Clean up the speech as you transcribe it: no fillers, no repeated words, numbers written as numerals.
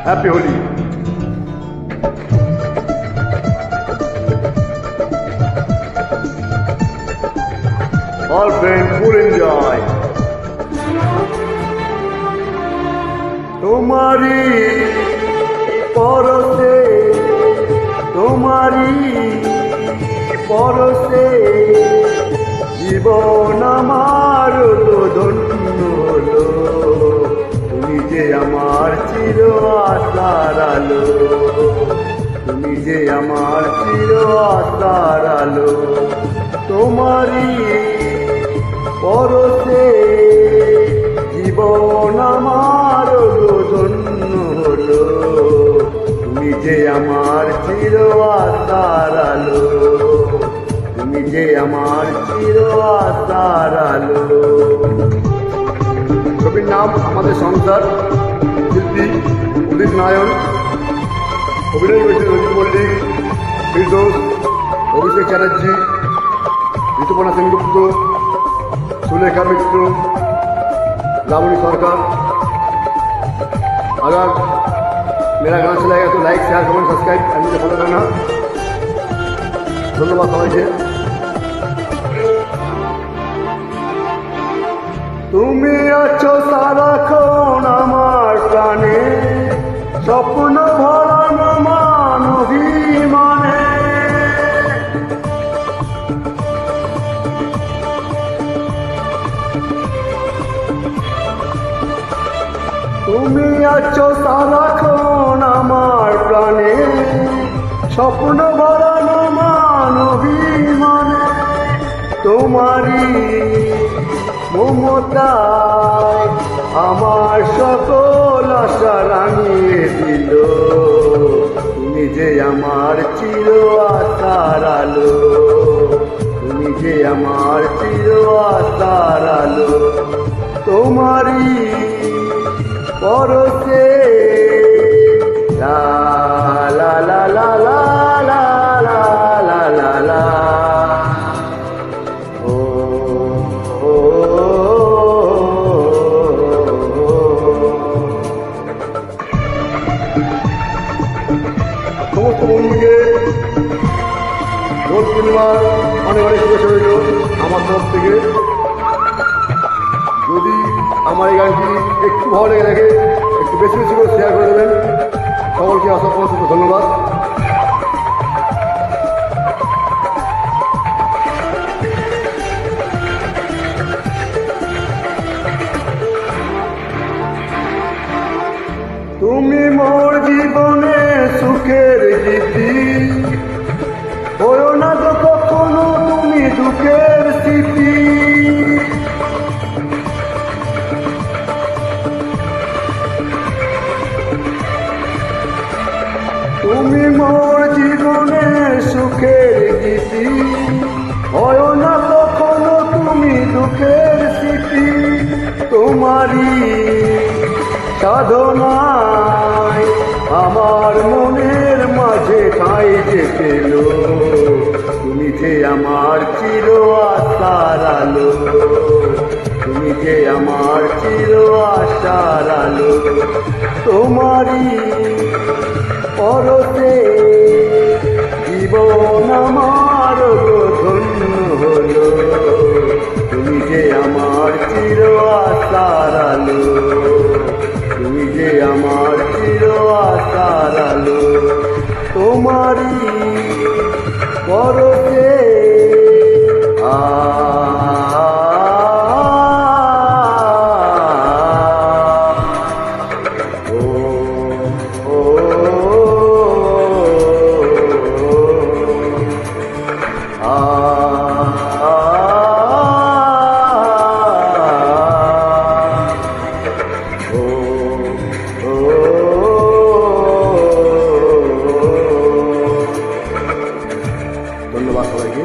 Happy Holi. All friends, full enjoy. তোমারি পরশে, তোমারি পরশে জীবন আমার ধন্য হলো। তুমি যে আমার চির আশার আলো, তুমি যে আমার চির আশার আলো। তোমারি পরশে জীবন আমার ধন্য হলো। তুমি যে আমার চির আশার আলো, তুমি যে আমার চির আশার আলো। ছবির নাম আমাদের সংসার। শিল্পী উদিত নারায়ণ, অভিনয় করেছেন রঞ্জিত মল্লিক, ফিরদৌস, অভিষেক চ্যাটার্জি, ঋতুপর্ণা সেনগুপ্ত, सुलेखा मित्र, लावणी सरकार। अगर मेरा गाना अच्छा लगेगा तो like share comment subscribe and मुझे फॉलो करना। धन्यवाद सबाइके। তুমি আছো সারাক্ষণ আমার প্রাণে, স্বপ্ন ভরানো মান অভিমানে। তুমি আছো সারাক্ষণ আমার প্রাণে, স্বপ্ন ভরানো মান অভিমানে। তোমারি মমতায় আমার সকল আশা রাঙিয়ে দিল। তুমি যে আমার চির আশার আলো, তুমি যে আমার চির আশার আলো। তোমারি পরশে লা লা লা লা লা লা লা লা লা লা। ও সমস্ত বন্ধুকে দোল পূর্ণিমার অনেক অনেক শুভেচ্ছা রইল আমার তরফ থেকে। যদি আমার এই গানটি একটু ভালো লেগে থাকে একটু বেশি বেশি করে শেয়ার করে দেবেন। সকলকে অসংখ্য ধন্যবাদ। তুমি মোর জীবনে সুখের গীতি, হয়ো না তো কখনো তুমি দুঃখের স্মৃতি। তুমি মোর জীবনে সুখের গীতি, হয় না কখনো তুমি দুঃখের স্মৃতি। তোমারি সাধনায় আমার মনের মাঝে ঠাঁই যে পেল। তুমি যে আমার চির আশার আলো, তুমি যে আমার চির আশার আলো। তোমারি পরশে জীবন আমার ধন্য হলো। তুমি যে আমার চির আশার আলো, তুমি যে আমার চির আশার আলো। তোমারি পরশে ধন্যবাদ সবাইকে।